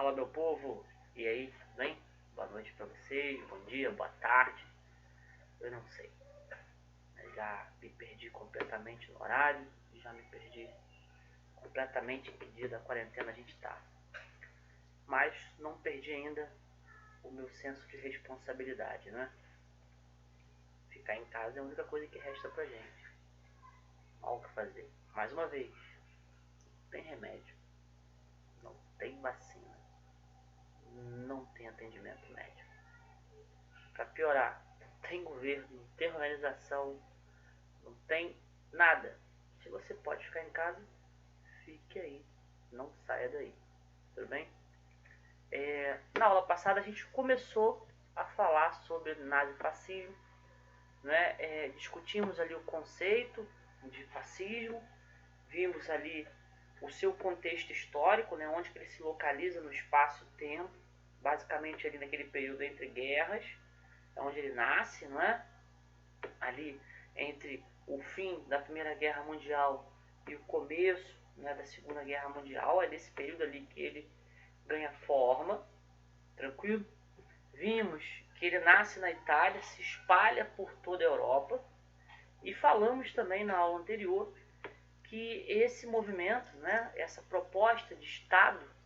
Fala, meu povo, e aí, tudo bem? Boa noite pra vocês, bom dia, boa tarde. Eu não sei, eu já me perdi completamente no horário, já me perdi completamente em que dia da quarentena a gente tá. Mas não perdi ainda o meu senso de responsabilidade, né? Ficar em casa é a única coisa que resta pra gente. Mal o que fazer. Mais uma vez, não tem remédio, não tem vacina, não tem atendimento médico. Para piorar, não tem governo, não tem organização, não tem nada. Se você pode ficar em casa, fique aí, não saia daí, tudo bem? Na aula passada a gente começou a falar sobre nazifascismo, né? Discutimos ali o conceito de fascismo, vimos ali o seu contexto histórico, né? Onde que ele se localiza no espaço-tempo, basicamente ali naquele período entre guerras, onde ele nasce, não é? Ali entre o fim da Primeira Guerra Mundial e o começo, né, da Segunda Guerra Mundial, é nesse período ali que ele ganha forma, tranquilo? Vimos que ele nasce na Itália, se espalha por toda a Europa, e falamos também na aula anterior que esse movimento, né, essa proposta de Estado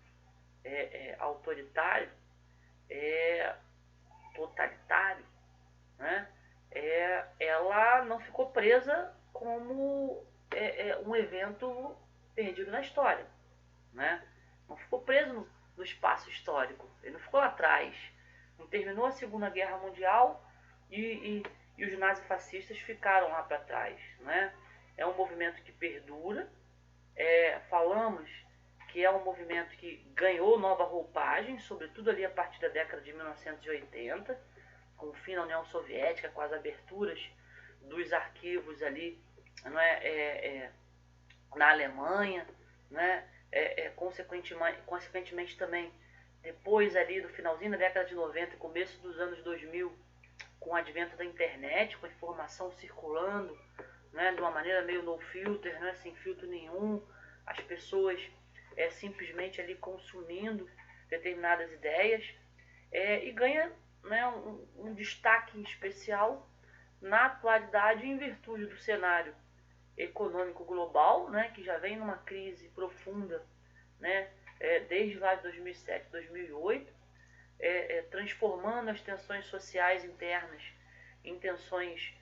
autoritário, totalitário, né, ela não ficou presa como um evento perdido na história, né? Não ficou preso no espaço histórico, ele não ficou lá atrás, não terminou a Segunda Guerra Mundial e os nazifascistas ficaram lá para trás, né? É um movimento que perdura, falamos que é um movimento que ganhou nova roupagem, sobretudo ali a partir da década de 1980, com o fim da União Soviética, com as aberturas dos arquivos ali, na Alemanha, né? Consequentemente também, depois ali do finalzinho da década de 90 e começo dos anos 2000, com o advento da internet, com a informação circulando, né, de uma maneira meio no filter, né, sem filtro nenhum, as pessoas simplesmente ali consumindo determinadas ideias, e ganha, né, um destaque especial na atualidade em virtude do cenário econômico global, né, que já vem numa crise profunda, né, desde lá de 2007, 2008, transformando as tensões sociais internas em tensões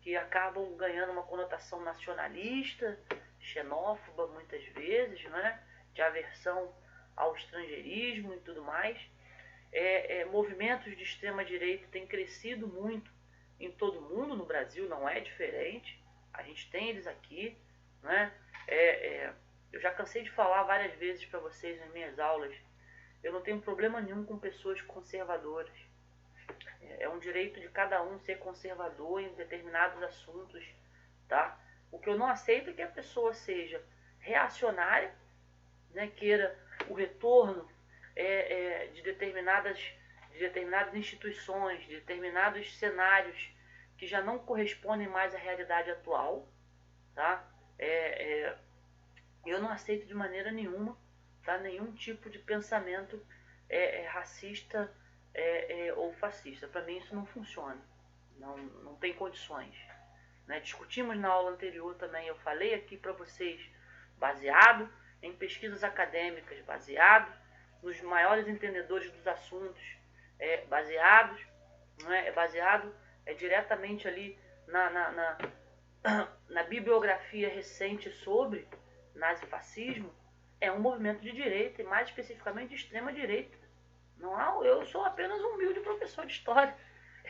que acabam ganhando uma conotação nacionalista, xenófoba muitas vezes, né, de aversão ao estrangeirismo e tudo mais. Movimentos de extrema-direita têm crescido muito em todo o mundo, no Brasil não é diferente, a gente tem eles aqui, né? Eu já cansei de falar várias vezes para vocês nas minhas aulas, eu não tenho problema nenhum com pessoas conservadoras, é um direito de cada um ser conservador em determinados assuntos, tá? O que eu não aceito é que a pessoa seja reacionária, né, queira o retorno de determinadas instituições, de determinados cenários que já não correspondem mais à realidade atual, tá? Eu não aceito de maneira nenhuma, tá, nenhum tipo de pensamento racista ou fascista. Para mim isso não funciona, não tem condições, né? Discutimos na aula anterior também, eu falei aqui para vocês, baseado em pesquisas acadêmicas, baseado nos maiores entendedores dos assuntos, baseado diretamente ali na bibliografia recente sobre nazifascismo, é um movimento de direita, e mais especificamente de extrema direita. Eu sou apenas um humilde professor de história,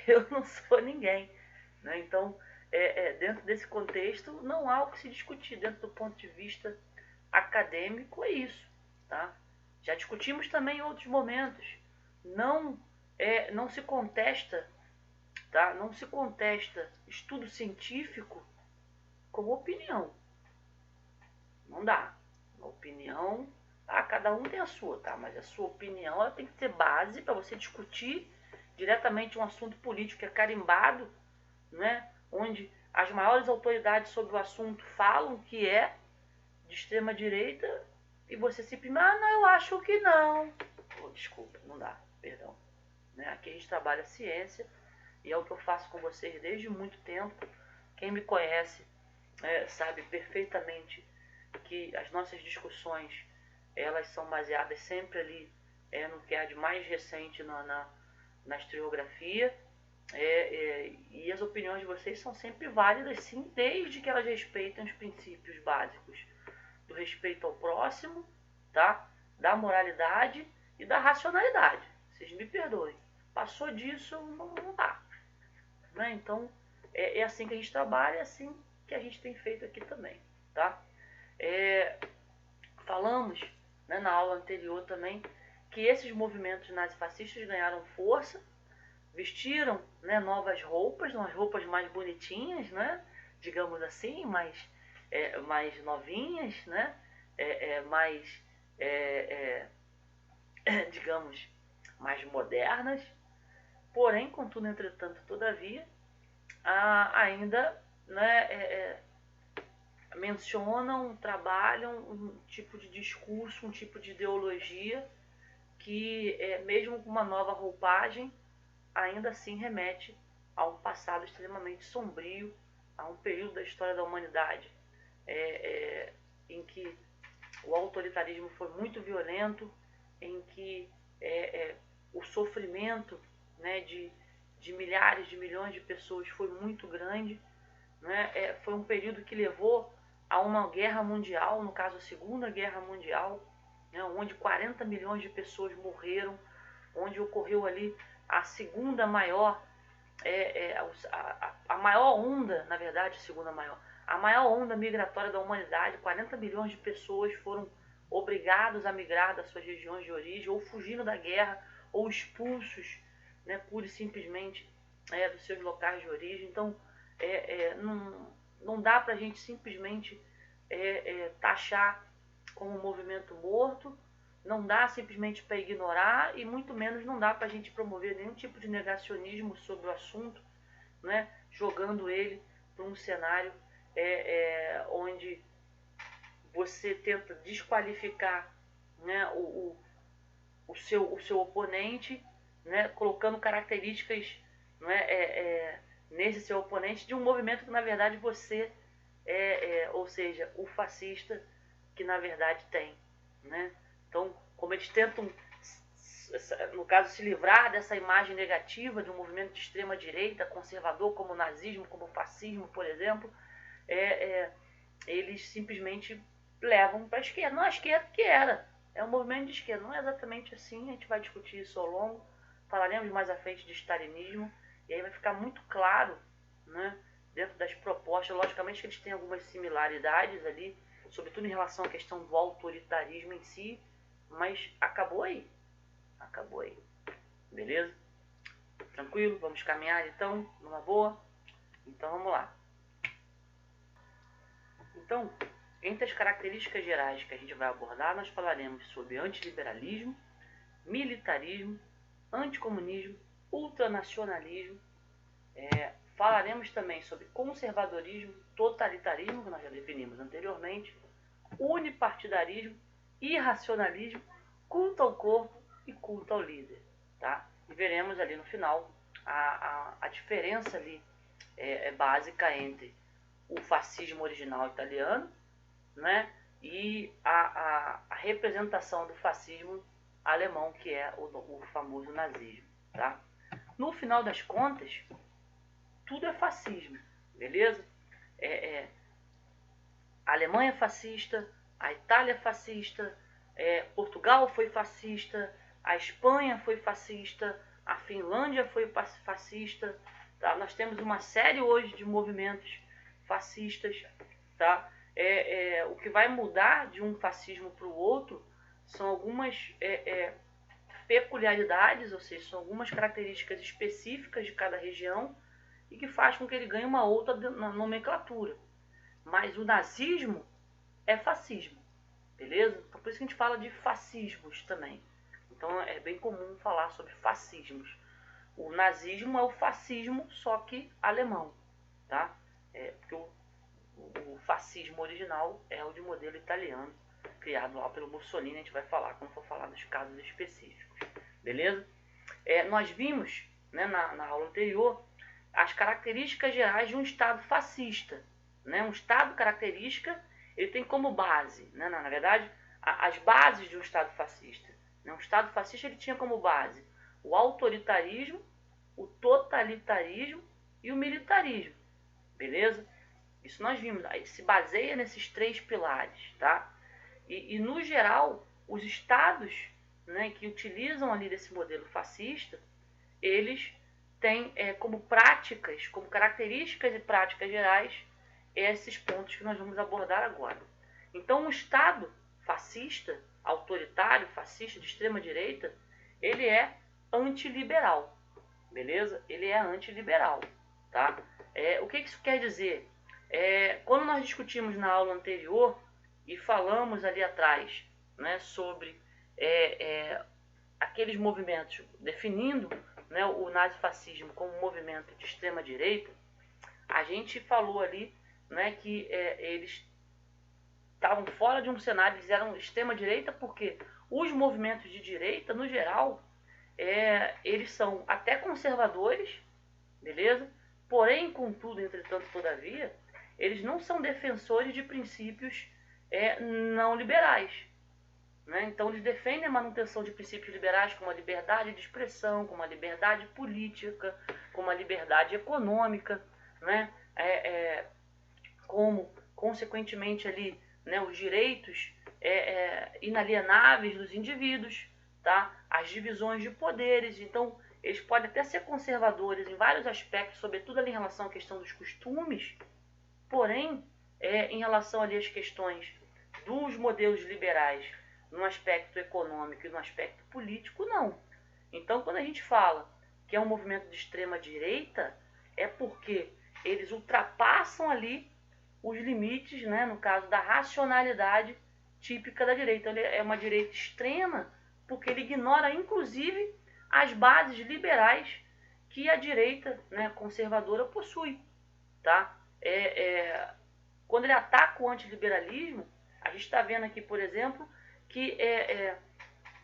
eu não sou ninguém, né? Então, dentro desse contexto, não há o que se discutir dentro do ponto de vista acadêmico, é isso, tá? Já discutimos também em outros momentos, não se contesta, tá? Não se contesta estudo científico como opinião, não dá. Uma opinião, cada um tem a sua, tá? Mas a sua opinião ela tem que ter base para você discutir diretamente um assunto político que é carimbado, né? Onde as maiores autoridades sobre o assunto falam que é de extrema direita, e você simplesmente, ah, não, eu acho que não. Oh, desculpa, não dá, perdão. Né? Aqui a gente trabalha a ciência e é o que eu faço com vocês desde muito tempo. Quem me conhece sabe perfeitamente que as nossas discussões elas são baseadas sempre ali no que há de mais recente na historiografia. E as opiniões de vocês são sempre válidas, sim, desde que elas respeitem os princípios básicos do respeito ao próximo, tá? Da moralidade e da racionalidade. Vocês me perdoem. Passou disso, não dá. Né? Então, é assim que a gente trabalha, é assim que a gente tem feito aqui também, tá? Falamos, né, na aula anterior também que esses movimentos nazifascistas ganharam força, vestiram, né, novas roupas, umas roupas mais bonitinhas, né, digamos assim, mais novinhas, né, digamos, mais modernas. Porém, contudo, entretanto, todavia, ainda, né, mencionam, trabalham um tipo de discurso, um tipo de ideologia que, mesmo com uma nova roupagem, ainda assim remete a um passado extremamente sombrio, a um período da história da humanidade em que o autoritarismo foi muito violento, em que o sofrimento, né, de milhares, de milhões de pessoas foi muito grande. Né? Foi um período que levou a uma guerra mundial, no caso a Segunda Guerra Mundial, né, onde 40 milhões de pessoas morreram, onde ocorreu ali a segunda maior, a maior onda, na verdade, a maior onda migratória da humanidade. 40 milhões de pessoas foram obrigados a migrar das suas regiões de origem, ou fugindo da guerra, ou expulsos, né, pura e simplesmente dos seus locais de origem. Então, não dá para a gente simplesmente taxar como um movimento morto, não dá simplesmente para ignorar, e muito menos não dá para a gente promover nenhum tipo de negacionismo sobre o assunto, né, jogando ele para um cenário onde você tenta desqualificar, né, o seu oponente, né, colocando características, né, nesse seu oponente, de um movimento que na verdade você ou seja, o fascista que na verdade tem, né? Então, como eles tentam, no caso, se livrar dessa imagem negativa de um movimento de extrema direita, conservador, como o nazismo, como o fascismo, por exemplo, eles simplesmente levam para a esquerda. Não a esquerda que era, é um movimento de esquerda, não é exatamente assim. A gente vai discutir isso ao longo, falaremos mais à frente de stalinismo, e aí vai ficar muito claro, né, dentro das propostas. Logicamente que eles têm algumas similaridades ali, sobretudo em relação à questão do autoritarismo em si, mas acabou aí, beleza? Tranquilo? Vamos caminhar então, numa boa? Então vamos lá. Então, entre as características gerais que a gente vai abordar, nós falaremos sobre antiliberalismo, militarismo, anticomunismo, ultranacionalismo, falaremos também sobre conservadorismo, totalitarismo, que nós já definimos anteriormente, unipartidarismo, irracionalismo, culto ao corpo e culto ao líder. Tá? E veremos ali no final a diferença ali básica entre o fascismo original italiano, né, e a representação do fascismo alemão, que é o famoso nazismo. Tá? No final das contas, tudo é fascismo, beleza? A Alemanha é fascista, a Itália é fascista, Portugal foi fascista, a Espanha foi fascista, a Finlândia foi fascista, tá? Nós temos uma série hoje de movimentos fascistas, tá? O que vai mudar de um fascismo para o outro são algumas peculiaridades, ou seja, são algumas características específicas de cada região e que faz com que ele ganhe uma outra nomenclatura. Mas o nazismo é fascismo, beleza? Então por isso que a gente fala de fascismos também. Então é bem comum falar sobre fascismos. O nazismo é o fascismo, só que alemão, tá? Porque o fascismo original é o de modelo italiano, criado lá pelo Mussolini, a gente vai falar quando for falar dos casos específicos, beleza? Nós vimos, né, na aula anterior, as características gerais de um Estado fascista, né? Um Estado característica, ele tem como base, né, na verdade, as bases de um Estado fascista. Né? Um Estado fascista ele tinha como base o autoritarismo, o totalitarismo e o militarismo, beleza? Isso nós vimos, se baseia nesses 3 pilares, tá? E no geral, os estados, né, que utilizam ali desse modelo fascista, eles têm como práticas, como características e práticas gerais, esses pontos que nós vamos abordar agora. Então, um Estado fascista, autoritário, fascista, de extrema direita, ele é antiliberal, beleza? Ele é antiliberal, tá? O que isso quer dizer? Quando nós discutimos na aula anterior e falamos ali atrás, né, sobre aqueles movimentos, definindo, né, o nazifascismo como um movimento de extrema direita, a gente falou ali, né, que eles estavam fora de um cenário, eles eram extrema direita porque os movimentos de direita, no geral, eles são até conservadores, beleza? Porém, contudo, entretanto, todavia, eles não são defensores de princípios não liberais. Né? Então, eles defendem a manutenção de princípios liberais como a liberdade de expressão, como a liberdade política, como a liberdade econômica, né? Como, consequentemente, ali, né, os direitos inalienáveis dos indivíduos, tá? As divisões de poderes. Então, eles podem até ser conservadores em vários aspectos, sobretudo ali em relação à questão dos costumes, porém, em relação ali às questões dos modelos liberais, no aspecto econômico e no aspecto político, não. Então, quando a gente fala que é um movimento de extrema direita, é porque eles ultrapassam ali os limites, né, no caso da racionalidade típica da direita. Ele é uma direita extrema porque ele ignora, inclusive, as bases liberais que a direita, né, conservadora possui. Tá? Quando ele ataca o antiliberalismo, a gente está vendo aqui, por exemplo, que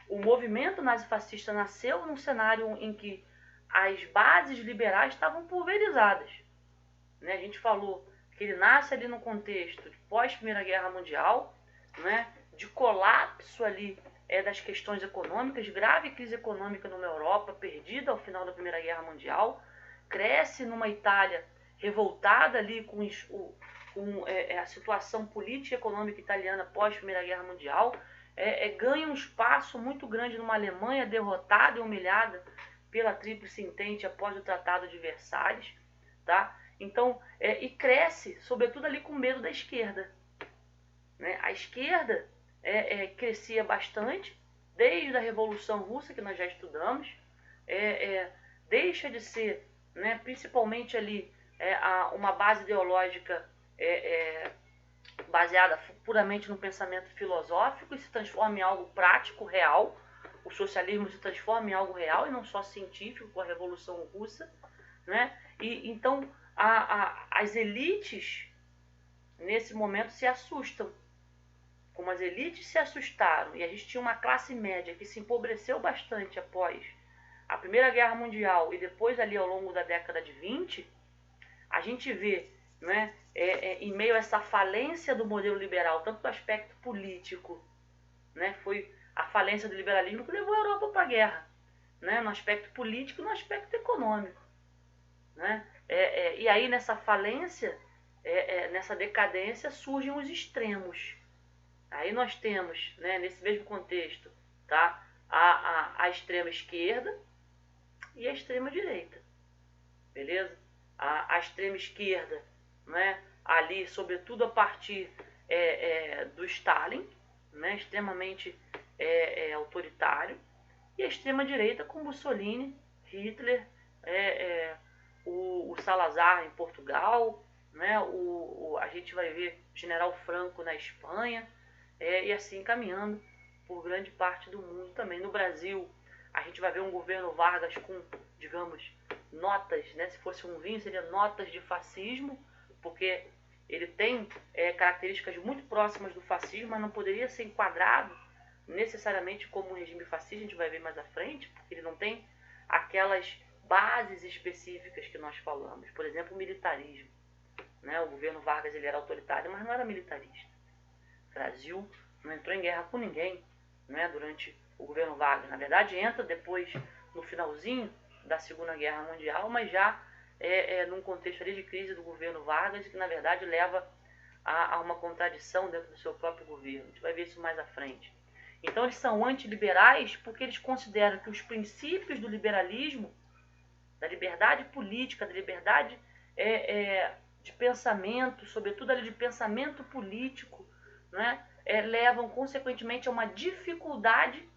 o movimento nazifascista nasceu num cenário em que as bases liberais estavam pulverizadas. Né? A gente falou que ele nasce ali no contexto de pós-Primeira Guerra Mundial, né? De colapso ali das questões econômicas, grave crise econômica numa Europa perdida ao final da Primeira Guerra Mundial, cresce numa Itália revoltada ali com a situação política e econômica italiana pós-Primeira Guerra Mundial, ganha um espaço muito grande numa Alemanha derrotada e humilhada pela Tríplice Entente após o Tratado de Versalhes, tá? Então, e cresce, sobretudo ali com medo da esquerda. Né? A esquerda crescia bastante, desde a Revolução Russa, que nós já estudamos, deixa de ser, né, principalmente ali, uma base ideológica baseada puramente no pensamento filosófico e se transforma em algo prático, real. O socialismo se transforma em algo real e não só científico com a Revolução Russa. Né? E então as elites, nesse momento, se assustam. Como as elites se assustaram e a gente tinha uma classe média que se empobreceu bastante após a Primeira Guerra Mundial e depois ali ao longo da década de 20, a gente vê, né, em meio a essa falência do modelo liberal, tanto do aspecto político, né, foi a falência do liberalismo que levou a Europa para a guerra, né, no aspecto político e no aspecto econômico. Né? E aí nessa falência, nessa decadência, surgem os extremos. Aí nós temos, né, nesse mesmo contexto, tá, a extrema esquerda e a extrema direita. Beleza? A extrema esquerda, né, ali, sobretudo a partir do Stalin, né, extremamente autoritário, e a extrema direita com Mussolini, Hitler, o Salazar em Portugal, né, a gente vai ver o General Franco na Espanha, e assim caminhando por grande parte do mundo também. No Brasil, a gente vai ver um governo Vargas com, digamos, notas, né, se fosse um vinho, seria notas de fascismo, porque ele tem características muito próximas do fascismo, mas não poderia ser enquadrado necessariamente como um regime fascista, a gente vai ver mais à frente, porque ele não tem aquelas bases específicas que nós falamos. Por exemplo, o militarismo. Né? O governo Vargas ele era autoritário, mas não era militarista. O Brasil não entrou em guerra com ninguém, né, durante o governo Vargas. Na verdade, entra depois, no finalzinho da Segunda Guerra Mundial, mas já num contexto ali de crise do governo Vargas, que na verdade leva a uma contradição dentro do seu próprio governo. A gente vai ver isso mais à frente. Então eles são antiliberais porque eles consideram que os princípios do liberalismo, da liberdade política, da liberdade de pensamento, sobretudo ali de pensamento político, né, levam consequentemente a uma dificuldade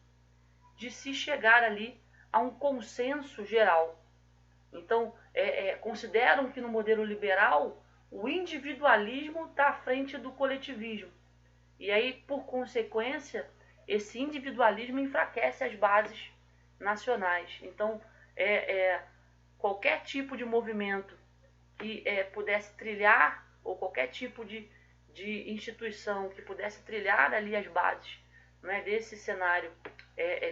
de se chegar ali a um consenso geral. Então, consideram que no modelo liberal o individualismo está à frente do coletivismo. E aí, por consequência, esse individualismo enfraquece as bases nacionais. Então, qualquer tipo de movimento que pudesse trilhar, ou qualquer tipo de instituição que pudesse trilhar ali as bases, né, desse cenário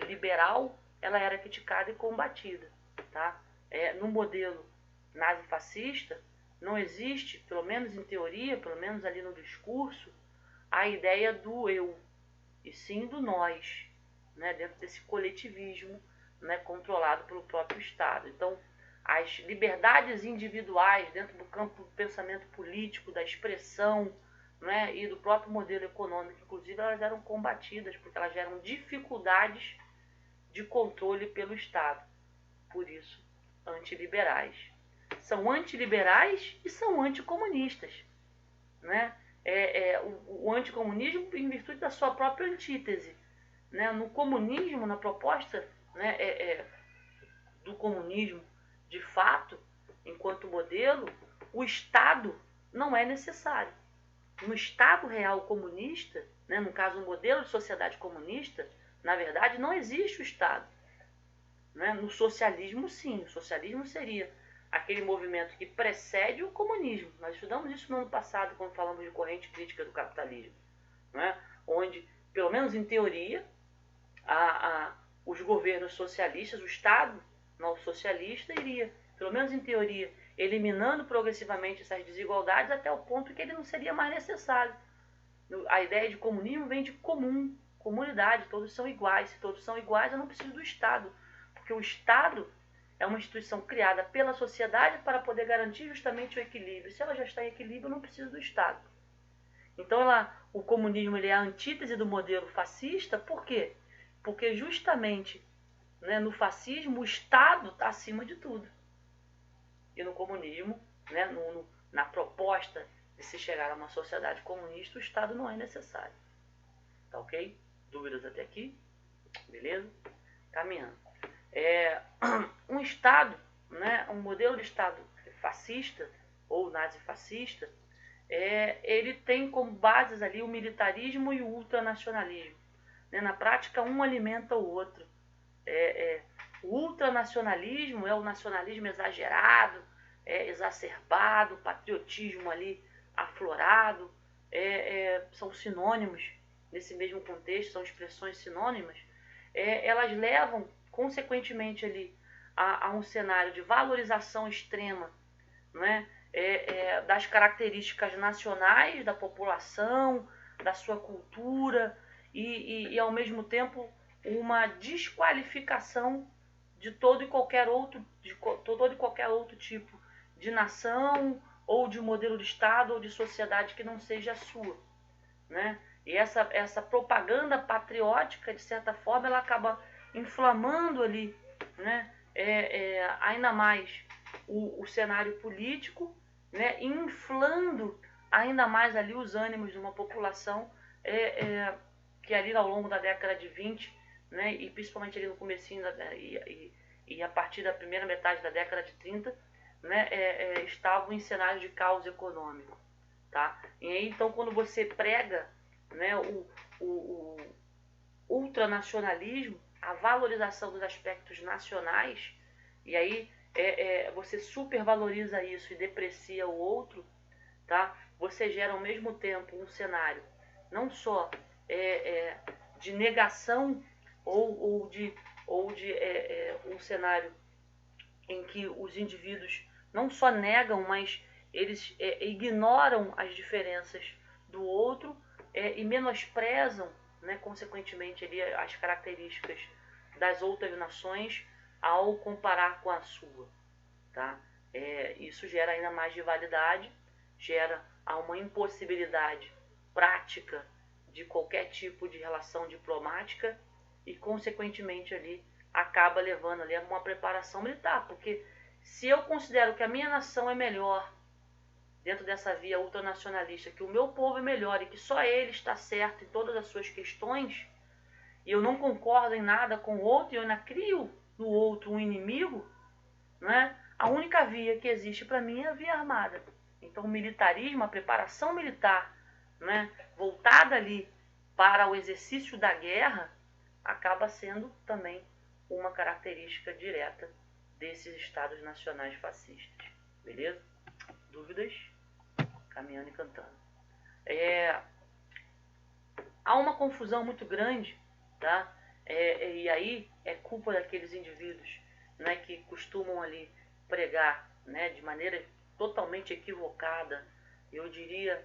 liberal, ela era criticada e combatida. Tá? No modelo nazifascista, não existe, pelo menos em teoria, pelo menos ali no discurso, a ideia do eu, e sim do nós, né, dentro desse coletivismo, né, controlado pelo próprio Estado. Então, as liberdades individuais dentro do campo do pensamento político, da expressão, né, e do próprio modelo econômico, inclusive, elas eram combatidas, porque elas geram dificuldades de controle pelo Estado. Por isso, antiliberais. São antiliberais e são anticomunistas. Né? O anticomunismo em virtude da sua própria antítese. Né? No comunismo, na proposta, né, do comunismo, de fato, enquanto modelo, o Estado não é necessário. No Estado real comunista, né, no caso o modelo de sociedade comunista, na verdade não existe o Estado. Né? No socialismo, sim. O socialismo seria aquele movimento que precede o comunismo. Nós estudamos isso no ano passado, quando falamos de corrente crítica do capitalismo. Né? Onde, pelo menos em teoria, os governos socialistas, o Estado não socialista, iria, pelo menos em teoria, eliminando progressivamente essas desigualdades até o ponto que ele não seria mais necessário. A ideia de comunismo vem de comum, comunidade, todos são iguais. Se todos são iguais, eu não preciso do Estado. Porque o Estado é uma instituição criada pela sociedade para poder garantir justamente o equilíbrio. Se ela já está em equilíbrio, eu não preciso do Estado. Então, o comunismo ele é a antítese do modelo fascista. Por quê? Porque justamente, né, no fascismo o Estado está acima de tudo. E no comunismo, né, na proposta de se chegar a uma sociedade comunista, o Estado não é necessário. Tá ok? Dúvidas até aqui? Beleza? Caminhando. Um Estado, né, um modelo de Estado fascista ou nazifascista, ele tem como bases ali o militarismo e o ultranacionalismo. Né? Na prática, um alimenta o outro. O ultranacionalismo é o nacionalismo exagerado, exacerbado, o patriotismo ali aflorado, são sinônimos nesse mesmo contexto, são expressões sinônimas. Elas levam consequentemente ali a um cenário de valorização extrema, né, das características nacionais da população, da sua cultura e ao mesmo tempo uma desqualificação de todo e qualquer outro tipo de nação ou de modelo de Estado ou de sociedade que não seja a sua, né? E essa propaganda patriótica, de certa forma, ela acaba inflamando ali, né, ainda mais o cenário político, né, inflando ainda mais ali os ânimos de uma população que ali ao longo da década de 20, né, e principalmente ali no comecinho e a partir da primeira metade da década de 30, né, estavam em cenário de caos econômico. Tá? E aí, então, quando você prega, né, o ultranacionalismo, a valorização dos aspectos nacionais, e aí você supervaloriza isso e deprecia o outro, tá? Você gera ao mesmo tempo um cenário não só de negação ou de um cenário em que os indivíduos não só negam, mas eles ignoram as diferenças do outro e menosprezam, né, consequentemente, ali, as características das outras nações ao comparar com a sua. Tá? Isso gera ainda mais rivalidade, gera uma impossibilidade prática de qualquer tipo de relação diplomática e, consequentemente, ali acaba levando ali a uma preparação militar, porque se eu considero que a minha nação é melhor dentro dessa via ultranacionalista, que o meu povo é melhor e que só ele está certo em todas as suas questões, e eu não concordo em nada com o outro, e eu ainda crio no outro um inimigo, né? A única via que existe para mim é a via armada. Então o militarismo, a preparação militar, né, voltada ali para o exercício da guerra, acaba sendo também uma característica direta desses estados nacionais fascistas. Beleza? Dúvidas? Caminhando e cantando. Há uma confusão muito grande, tá? E aí é culpa daqueles indivíduos, né, que costumam ali pregar, né, de maneira totalmente equivocada, eu diria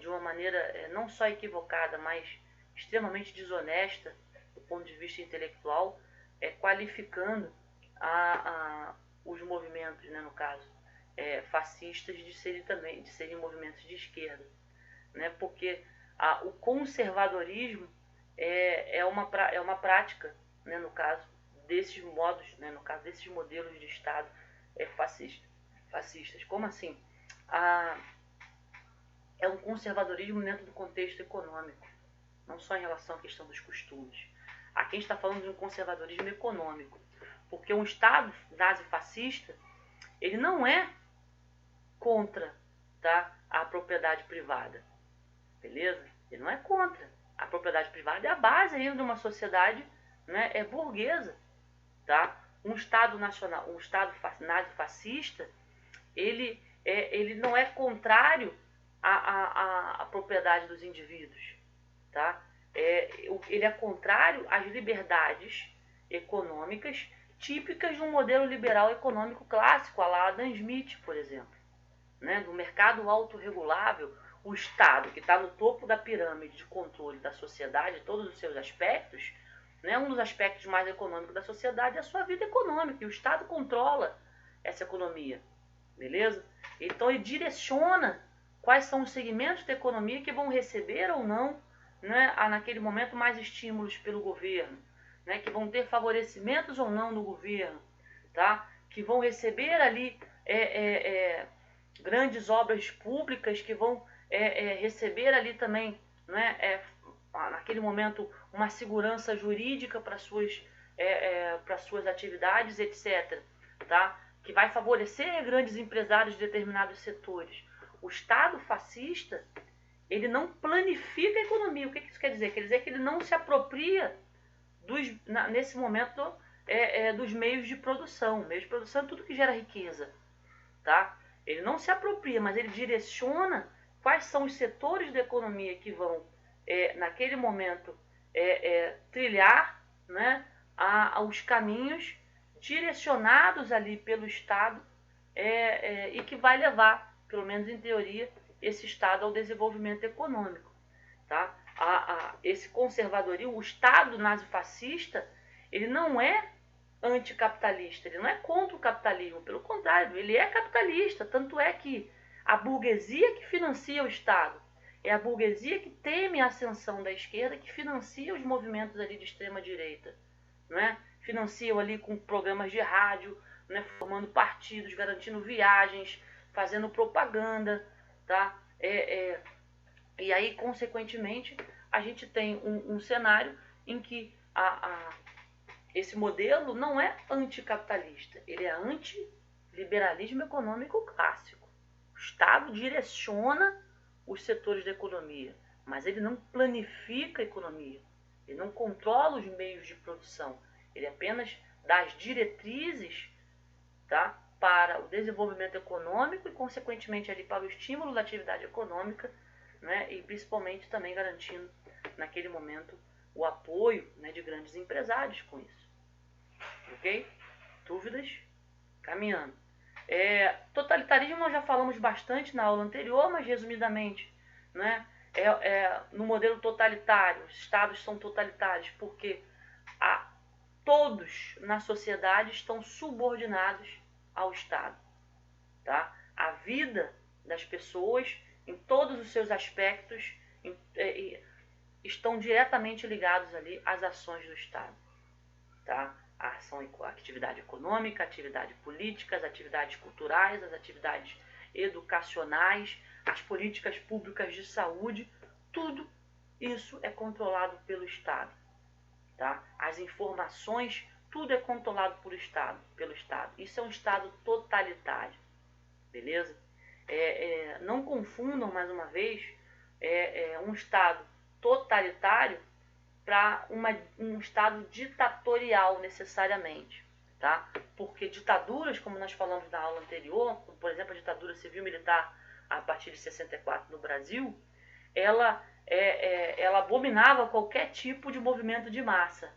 de uma maneira não só equivocada, mas extremamente desonesta do ponto de vista intelectual, qualificando os movimentos, né, no caso, fascistas de serem movimentos de esquerda, né, porque o conservadorismo é uma prática, né, no caso desses modos, né, no caso desses modelos de Estado fascistas. Como assim? É um conservadorismo dentro do contexto econômico, não só em relação à questão dos costumes. Aqui a gente está falando de um conservadorismo econômico, porque um Estado nazi-fascista, ele não é contra, tá, a propriedade privada, beleza? Ele não é contra. A propriedade privada é a base ainda de uma sociedade, né, burguesa, tá? Um Estado nacional, um Estado nazi-fascista, ele não é contrário à propriedade dos indivíduos, tá? Ele é contrário às liberdades econômicas típicas de um modelo liberal econômico clássico, a la Adam Smith, por exemplo, né? Do mercado autorregulável, o Estado, que está no topo da pirâmide de controle da sociedade, todos os seus aspectos, né? Um dos aspectos mais econômicos da sociedade é a sua vida econômica, e o Estado controla essa economia, beleza? Então ele direciona quais são os segmentos da economia que vão receber ou não, né, naquele momento, mais estímulos pelo governo, né, que vão ter favorecimentos ou não do governo, tá? Que vão receber ali grandes obras públicas, que vão receber ali também, né, naquele momento, uma segurança jurídica para suas atividades, etc. Tá? Que vai favorecer grandes empresários de determinados setores. O Estado fascista, ele não planifica a economia. O que isso quer dizer? Quer dizer que ele não se apropria nesse momento dos meios de produção. Meios de produção é tudo que gera riqueza, tá? Ele não se apropria, mas ele direciona quais são os setores da economia que vão, naquele momento, trilhar, né, os caminhos direcionados ali pelo Estado e que vai levar, pelo menos em teoria, esse Estado ao desenvolvimento econômico. Tá? Esse conservadorismo, o Estado nazifascista, ele não é anticapitalista, ele não é contra o capitalismo, pelo contrário, ele é capitalista, tanto é que a burguesia que financia o Estado, é a burguesia que teme a ascensão da esquerda, que financia os movimentos ali de extrema direita, não é? Financiam ali com programas de rádio, né, formando partidos, garantindo viagens, fazendo propaganda, tá? E aí, consequentemente, a gente tem um cenário em que esse modelo não é anticapitalista, ele é antiliberalismo econômico clássico. O Estado direciona os setores da economia, mas ele não planifica a economia, ele não controla os meios de produção, ele apenas dá as diretrizes, tá, para o desenvolvimento econômico e, consequentemente, ali para o estímulo da atividade econômica, né, e principalmente também garantindo, naquele momento, o apoio, né, de grandes empresários com isso. Ok? Dúvidas? Caminhando. Totalitarismo nós já falamos bastante na aula anterior, mas resumidamente, né, no modelo totalitário, os estados são totalitários porque todos na sociedade estão subordinados ao Estado. Tá? A vida das pessoas, em todos os seus aspectos, estão diretamente ligados ali às ações do Estado. Tá? A atividade econômica, a atividade política, as atividades culturais, as atividades educacionais, as políticas públicas de saúde, tudo isso é controlado pelo Estado. Tá? As informações, tudo é controlado pelo Estado. Isso é um Estado totalitário. Beleza? Não confundam, mais uma vez, um Estado totalitário para um Estado ditatorial, necessariamente. Tá? Porque ditaduras, como nós falamos na aula anterior, como, por exemplo, a ditadura civil-militar a partir de 64 no Brasil, ela abominava qualquer tipo de movimento de massa,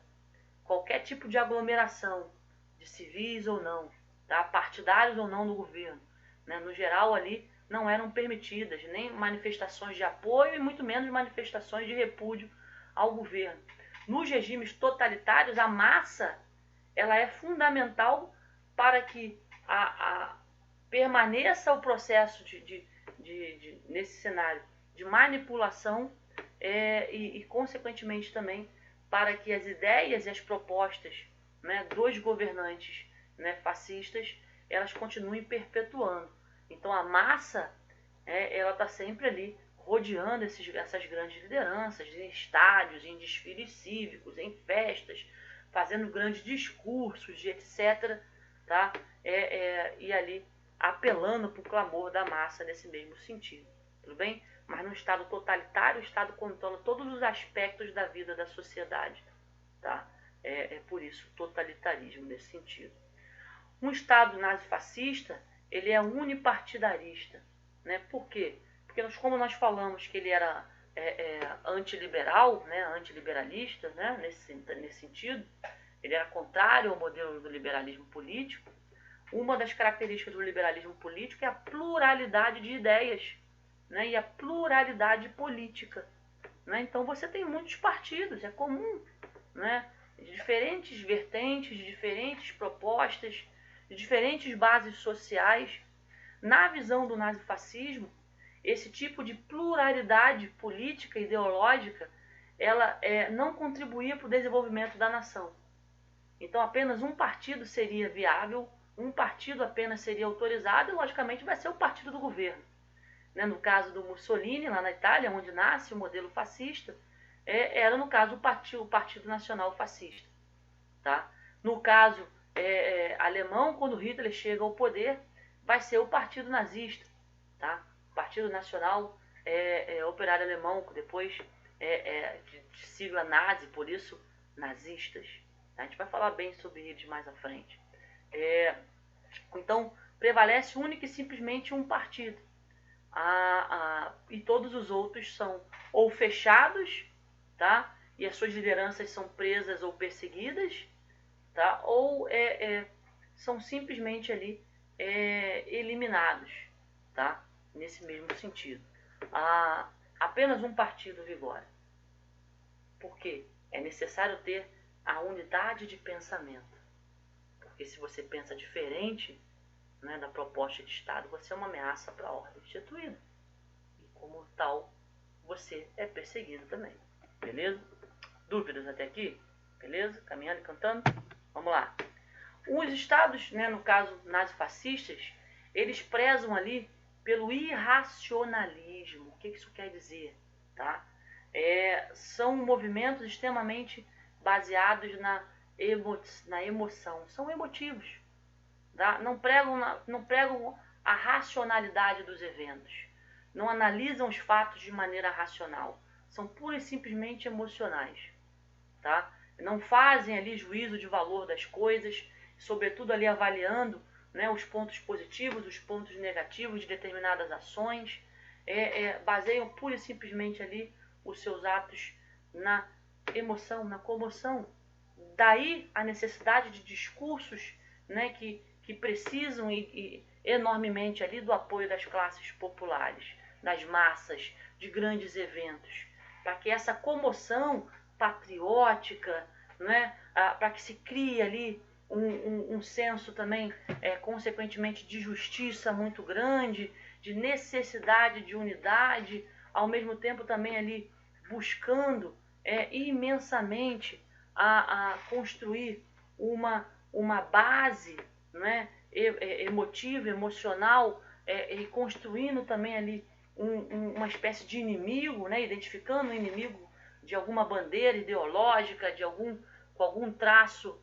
qualquer tipo de aglomeração, de civis ou não, tá? Partidários ou não no governo. Né? No geral, ali não eram permitidas nem manifestações de apoio e muito menos manifestações de repúdio ao governo. Nos regimes totalitários, a massa ela é fundamental para que permaneça o processo nesse cenário de manipulação e, consequentemente, também para que as ideias e as propostas, né, dos governantes, né, fascistas, elas continuem perpetuando. Então, a massa ela está sempre ali rodeando essas grandes lideranças, em estádios, em desfiles cívicos, em festas, fazendo grandes discursos, etc. Tá? E ali apelando para o clamor da massa nesse mesmo sentido. Tudo bem? Mas no Estado totalitário, o Estado controla todos os aspectos da vida da sociedade. Tá? Por isso totalitarismo nesse sentido. Um Estado nazifascista, ele é unipartidarista. Né? Por quê? Porque como nós falamos que ele era antiliberal, né? Antiliberalista, né? Nesse sentido, ele era contrário ao modelo do liberalismo político. Uma das características do liberalismo político é a pluralidade de ideias, né? E a pluralidade política. Né? Então você tem muitos partidos, é comum, né? De diferentes vertentes, de diferentes propostas, de diferentes bases sociais. Na visão do nazifascismo, esse tipo de pluralidade política e ideológica, ela não contribuía para o desenvolvimento da nação. Então apenas um partido seria viável, um partido apenas seria autorizado e, logicamente, vai ser o partido do governo. Né? No caso do Mussolini, lá na Itália, onde nasce o modelo fascista, era, no caso, o Partido Nacional Fascista. Tá? No caso alemão, quando Hitler chega ao poder, vai ser o Partido Nazista. Tá? Partido Nacional Operário Alemão, depois de sigla nazi, por isso nazistas. A gente vai falar bem sobre eles mais à frente. Então, prevalece única e simplesmente um partido. E todos os outros são ou fechados, tá? E as suas lideranças são presas ou perseguidas, tá? Ou são simplesmente ali eliminados, tá? Nesse mesmo sentido. Apenas um partido vigora. Por quê? É necessário ter a unidade de pensamento. Porque se você pensa diferente, né, da proposta de Estado, você é uma ameaça para a ordem instituída. E como tal, você é perseguido também. Beleza? Dúvidas até aqui? Beleza? Caminhando e cantando? Vamos lá. Os Estados, né, no caso nazifascistas, eles prezam ali pelo irracionalismo. O que isso quer dizer? Tá? São movimentos extremamente baseados na emoção. São emotivos. Tá? Não pregam a racionalidade dos eventos. Não analisam os fatos de maneira racional. São pura e simplesmente emocionais. Tá? Não fazem ali juízo de valor das coisas, sobretudo ali avaliando, né, os pontos positivos, os pontos negativos de determinadas ações, baseiam pura e simplesmente ali os seus atos na emoção, na comoção. Daí a necessidade de discursos, né, que precisam enormemente ali do apoio das classes populares, das massas, de grandes eventos, para que essa comoção patriótica, né, para que se crie ali um senso também, consequentemente, de justiça muito grande, de necessidade de unidade, ao mesmo tempo também ali buscando imensamente a construir uma base, né, emotiva, emocional, e construindo também ali uma espécie de inimigo, né, identificando o inimigo de alguma bandeira ideológica, com algum traço,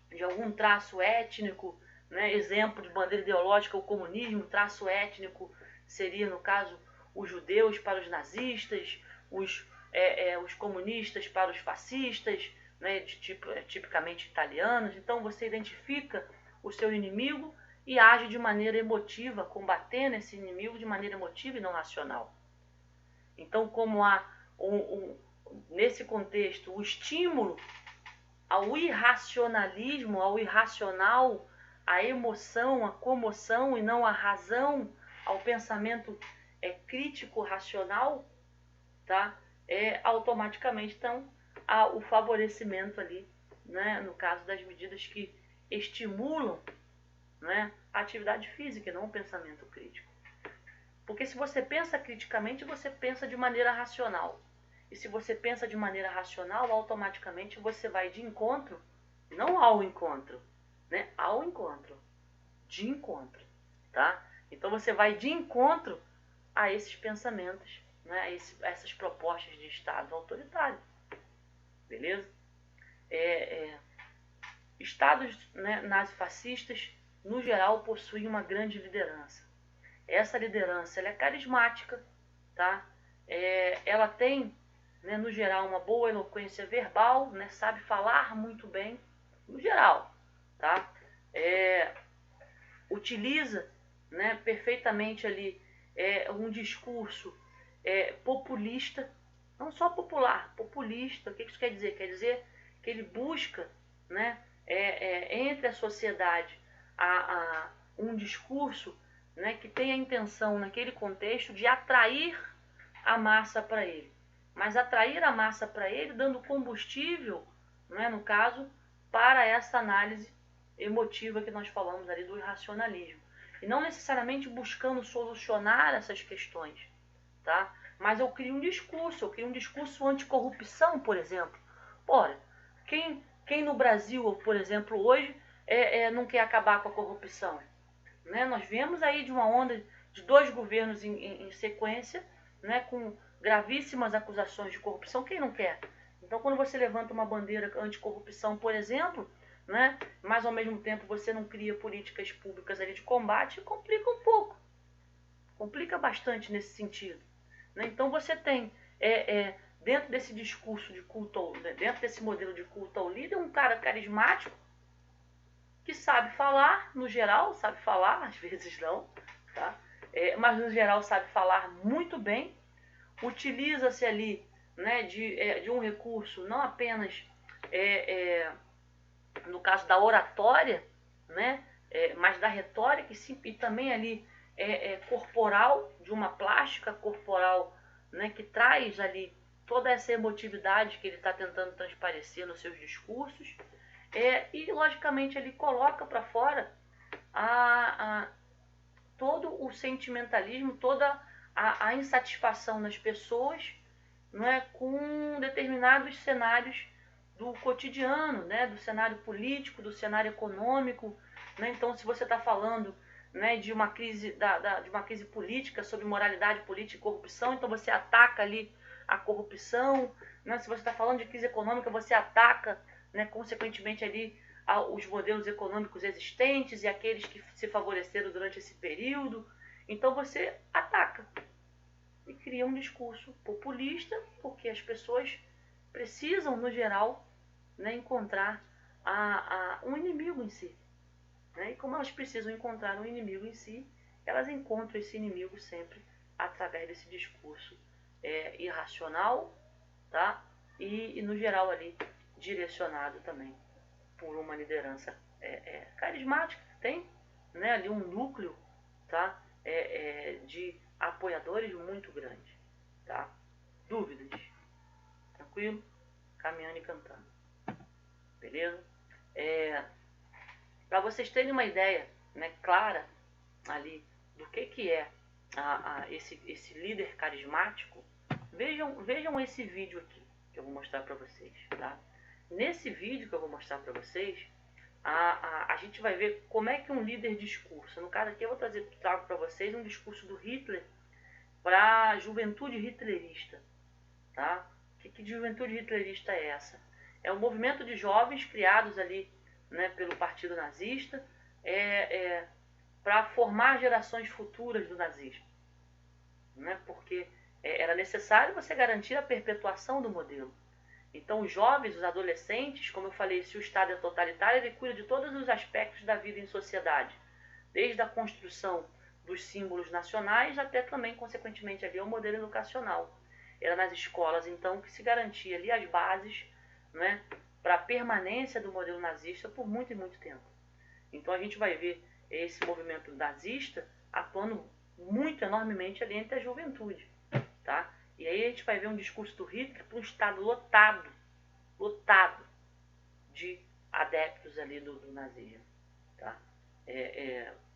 de algum traço étnico, né, exemplo de bandeira ideológica, o comunismo, traço étnico seria, no caso, os judeus para os nazistas, os comunistas para os fascistas, né, tipicamente italianos. Então você identifica o seu inimigo e age de maneira emotiva, combatendo esse inimigo de maneira emotiva e não racional. Então, como há nesse contexto o estímulo ao irracionalismo, ao irracional, à emoção, à comoção e não à razão, ao pensamento crítico, racional, tá? Automaticamente, então, há o favorecimento ali, né, no caso das medidas que estimulam, né, a atividade física e não o pensamento crítico. Porque se você pensa criticamente, você pensa de maneira racional. E se você pensa de maneira racional, automaticamente você vai de encontro, não ao encontro, né? Ao encontro, de encontro, tá? Então você vai de encontro a esses pensamentos, né? A essas propostas de Estado autoritário, beleza? Estados, né, nazifascistas, no geral, possuem uma grande liderança. Essa liderança ela é carismática, tá? Ela tem, né, no geral, uma boa eloquência verbal, né, sabe falar muito bem, no geral, tá? Utiliza, né, perfeitamente ali um discurso populista, não só popular, populista. O que isso quer dizer? Quer dizer que ele busca, né, entre a sociedade um discurso, né, que tem a intenção, naquele contexto, de atrair a massa para ele. Mas atrair a massa para ele dando combustível, né, no caso, para essa análise emotiva que nós falamos ali do irracionalismo. E não necessariamente buscando solucionar essas questões, tá? Mas eu crio um discurso anticorrupção, por exemplo. Ora, quem no Brasil, por exemplo, hoje, não quer acabar com a corrupção? Né? Nós viemos aí de uma onda de 2 governos em sequência, né, com gravíssimas acusações de corrupção. Quem não quer? Então, quando você levanta uma bandeira anticorrupção, por exemplo, né, mas ao mesmo tempo você não cria políticas públicas ali de combate, complica um pouco. Complica bastante nesse sentido. Né? Então, você tem, dentro desse discurso de culto, dentro desse modelo de culto ao líder, um cara carismático, que sabe falar, no geral, sabe falar, às vezes não, tá? Mas no geral sabe falar muito bem, utiliza-se ali, né, de um recurso não apenas, no caso da oratória, né, mas da retórica e também ali corporal, de uma plástica corporal, né, que traz ali toda essa emotividade que ele está tentando transparecer nos seus discursos. E, logicamente, ele coloca para fora todo o sentimentalismo, toda a insatisfação nas pessoas, não é, com determinados cenários do cotidiano, né, do cenário político, do cenário econômico. Né? Então, se você está falando, né, de uma crise de uma crise política, sobre moralidade política e corrupção, então você ataca ali a corrupção. Né? Se você está falando de crise econômica, você ataca, né, consequentemente ali os modelos econômicos existentes e aqueles que se favoreceram durante esse período. Então você ataca e cria um discurso populista, porque as pessoas precisam, no geral, né, encontrar um inimigo em si. né? E como elas precisam encontrar um inimigo em si, elas encontram esse inimigo sempre através desse discurso irracional, tá? E no geral ali direcionado também por uma liderança carismática, tem, né, ali um núcleo, tá? De apoiadores muito grande, tá? Dúvidas? Tranquilo? Caminhando e cantando. Beleza? Para vocês terem uma ideia, né, clara ali do que é esse líder carismático, vejam esse vídeo aqui que eu vou mostrar para vocês, tá? Nesse vídeo que eu vou mostrar para vocês, a gente vai ver como é que um líder discursa. No caso aqui eu trago para vocês um discurso do Hitler para a juventude hitlerista, tá? Que juventude hitlerista é essa? É um movimento de jovens criados ali, né, pelo partido nazista, para formar gerações futuras do nazismo, né? Porque era necessário você garantir a perpetuação do modelo. Então os jovens, os adolescentes, como eu falei, se o Estado é totalitário, ele cuida de todos os aspectos da vida em sociedade, desde a construção dos símbolos nacionais até também, consequentemente, ali o modelo educacional. Era nas escolas, então, que se garantia ali as bases, né, para a permanência do modelo nazista por muito e muito tempo. Então a gente vai ver esse movimento nazista atuando muito enormemente ali entre a juventude, tá? E aí a gente vai ver um discurso do Hitler para um estado lotado de adeptos ali do nazismo, tá?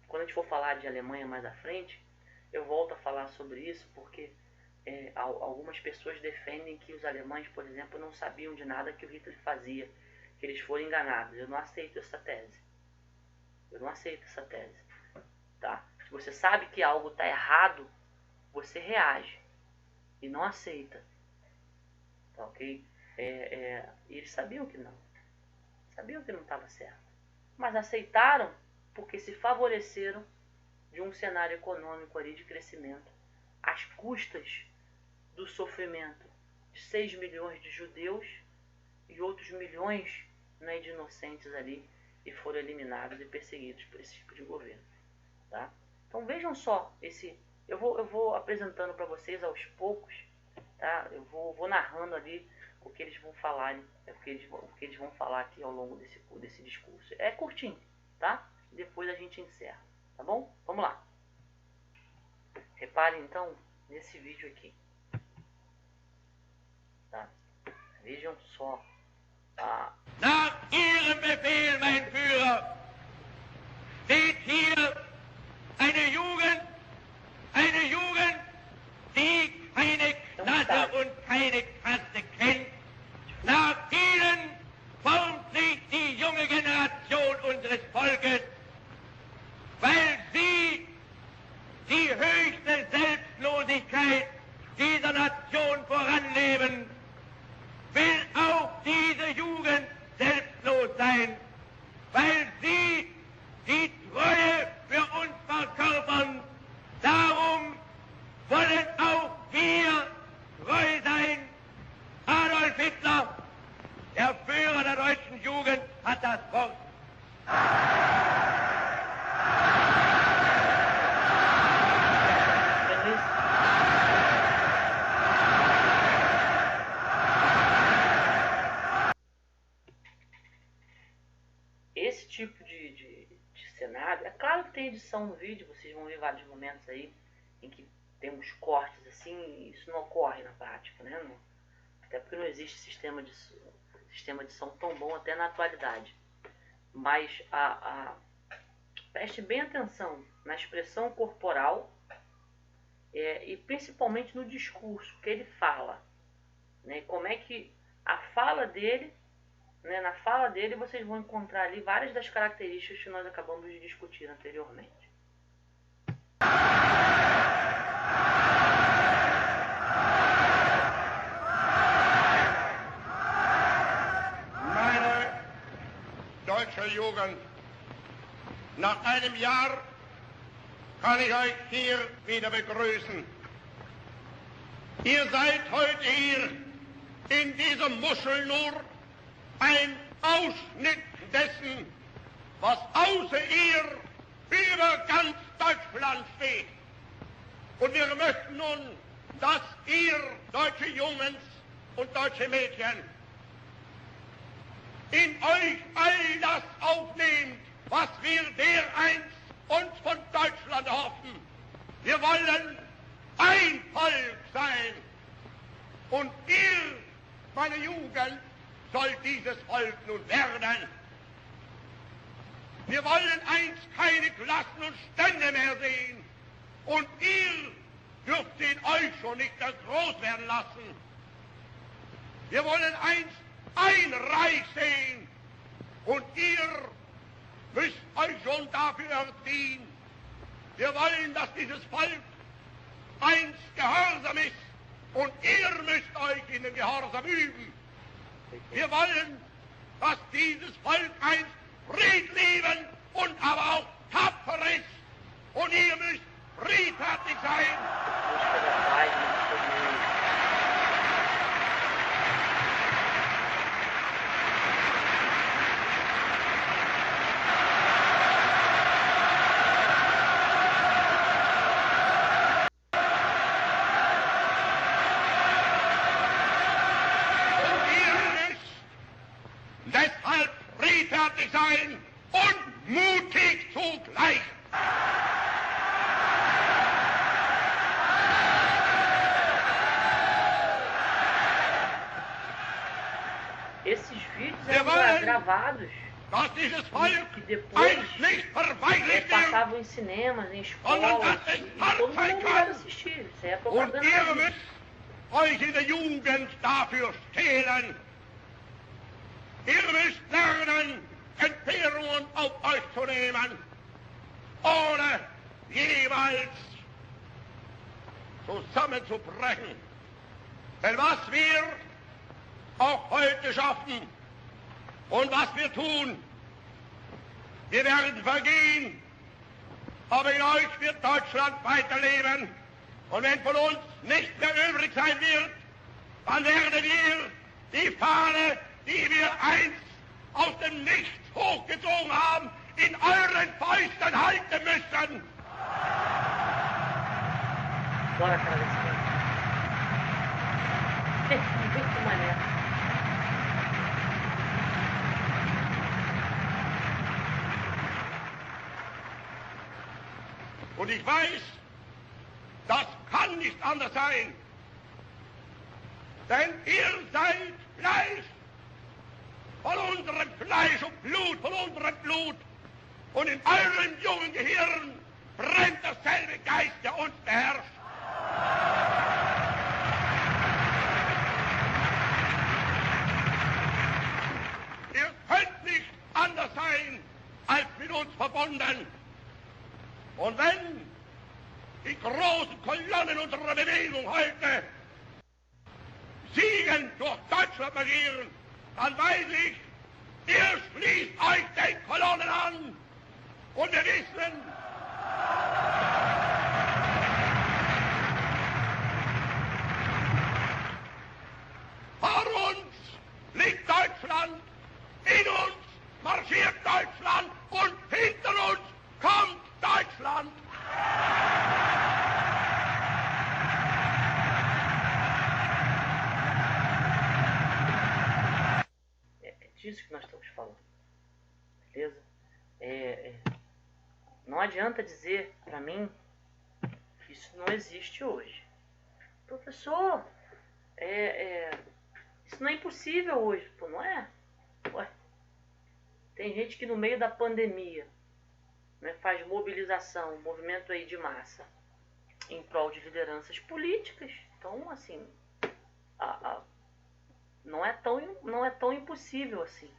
Quando a gente for falar de Alemanha mais à frente, eu volto a falar sobre isso, porque algumas pessoas defendem que os alemães, por exemplo, não sabiam de nada que o Hitler fazia, que eles foram enganados. Eu não aceito essa tese. Tá? Se você sabe que algo está errado, você reage e não aceita. Tá, ok? E eles sabiam que não. Sabiam que não estava certo. Mas aceitaram porque se favoreceram de um cenário econômico ali de crescimento às custas do sofrimento de 6 milhões de judeus e outros milhões, né, de inocentes ali e foram eliminados e perseguidos por esse tipo de governo, tá? Então vejam só eu vou apresentando para vocês aos poucos, tá? Eu vou narrando ali o que eles vão falar, o que eles vão falar aqui ao longo desse discurso. É curtinho, tá? Depois a gente encerra, tá bom? Vamos lá. Reparem então nesse vídeo aqui, tá? Vejam só. Nach Ihrem Befehl, mein Führer, steht hier eine Jugend, die keine Gnade und keine Kaste kennt. Nach ihnen formt sich die junge Generation unseres Volkes, weil sie die höchste Selbstlosigkeit dieser Nation voranleben, will auch diese Jugend selbstlos sein, weil sie die Treue für uns verkörpern. Darum wollen auch wir treu sein. Adolf Hitler, der Führer der deutschen Jugend, hat das Wort. Esse tipo de cenário, é claro que tem edição no vídeo, vocês vão ver vários momentos aí em que temos cortes assim, e isso não ocorre na prática, né? Até porque não existe sistema de som tão bom até na atualidade. Mas preste bem atenção na expressão corporal e principalmente no discurso que ele fala, né? Como é que a fala dele, né, na fala dele vocês vão encontrar ali várias das características que nós acabamos de discutir anteriormente. Meine deutsche Jugend, nach einem Jahr kann ich euch hier wieder begrüßen. Ihr seid heute hier in dieser Muschel nur ein Ausschnitt dessen, was außer ihr über ganz Deutschland steht. Und wir möchten nun, dass ihr, deutsche Jungs und deutsche Mädchen, in euch all das aufnehmt, was wir dereinst uns von Deutschland hoffen. Wir wollen ein Volk sein. Und ihr, meine Jugend, sollt dieses Volk nun werden. Wir wollen einst keine Klassen und Stände mehr sehen. Und ihr dürft in euch schon nicht mehr groß werden lassen. Wir wollen einst ein Reich sehen. Und ihr müsst euch schon dafür erziehen. Wir wollen, dass dieses Volk einst gehorsam ist. Und ihr müsst euch in dem Gehorsam üben. Wir wollen, dass dieses Volk einst friedliebend und aber auch tapfer ist. Und ihr müsst friedfertig sein. Sein und mutig zugleich. Esses vídeos eram gravados dass dieses Volk que depois nicht verweichlicht passavam em cinemas, em escolas, e todo mundo vai assistir. Isso é propaganda. Und ihr müsst euch in der Jugend dafür stehlen. Ihr müsst lernen, Entbehrungen auf euch zu nehmen, ohne jeweils zusammenzubrechen. Denn was wir auch heute schaffen und was wir tun, wir werden vergehen, aber in euch wird Deutschland weiterleben. Und wenn von uns nichts mehr übrig sein wird, dann werden wir die Fahne, die wir einst aus dem Nichts hochgezogen haben, in euren Fäusten halten müssen. Bora, cara, muito maneiro. Und ich weiß, das kann nicht anders sein. Denn ihr seid Fleisch. Von unserem Fleisch und Blut, von unserem Blut. Und in eurem jungen Gehirn brennt derselbe Geist, der uns beherrscht. Ihr könnt nicht anders sein, als mit uns verbunden. Und wenn die großen Kolonnen unserer Bewegung heute siegend durch Deutschland marschieren, dann weiß ich, ihr schließt euch den Kolonnen an. Und wir wissen, vor uns liegt Deutschland, in uns marschiert Deutschland und hinter uns kommt Deutschland. Disso que nós estamos falando, beleza? Não adianta dizer para mim que isso não existe hoje. Professor, isso não é impossível hoje. Pô, não é? Ué. Tem gente que no meio da pandemia, né, faz mobilização, movimento aí de massa em prol de lideranças políticas. Então, assim, não é tão impossível assim.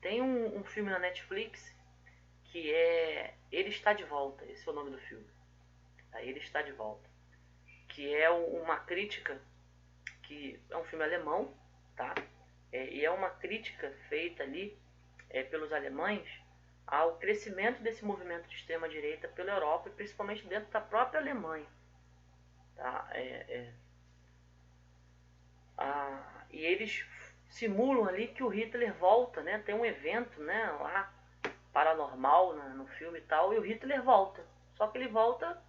Tem um filme na Netflix que é Ele Está de Volta. Esse é o nome do filme. Ele Está de Volta. Que é uma crítica, que é um filme alemão, tá? E é uma crítica feita ali pelos alemães ao crescimento desse movimento de extrema-direita pela Europa e principalmente dentro da própria Alemanha. Tá? E eles simulam ali que o Hitler volta, né? Tem um evento, né, lá paranormal, né, no filme e tal, e o Hitler volta. Só que ele volta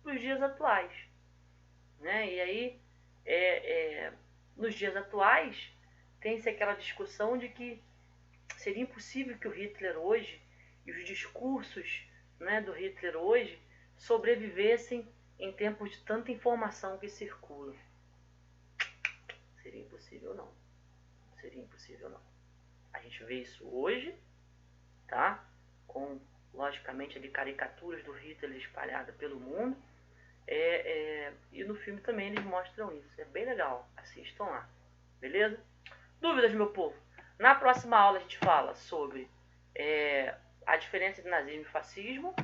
para os dias atuais, né? E aí, nos dias atuais, tem-se aquela discussão de que seria impossível que o Hitler hoje e os discursos, né, do Hitler hoje sobrevivessem em tempos de tanta informação que circula. Seria impossível não. Seria impossível não. A gente vê isso hoje, tá? Com, logicamente, ali caricaturas do Hitler espalhadas pelo mundo. E no filme também eles mostram isso. É bem legal. Assistam lá. Beleza? Dúvidas, meu povo? Na próxima aula a gente fala sobre a diferença entre nazismo e fascismo,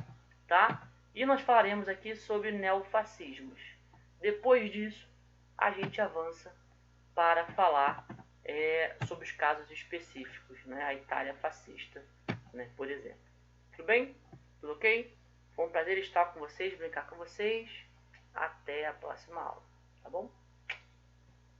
tá? E nós falaremos aqui sobre neofascismos. Depois disso, a gente avança para falar sobre os casos específicos, né? A Itália fascista, né? Por exemplo. Tudo bem? Tudo ok? Foi um prazer estar com vocês, brincar com vocês. Até a próxima aula, tá bom?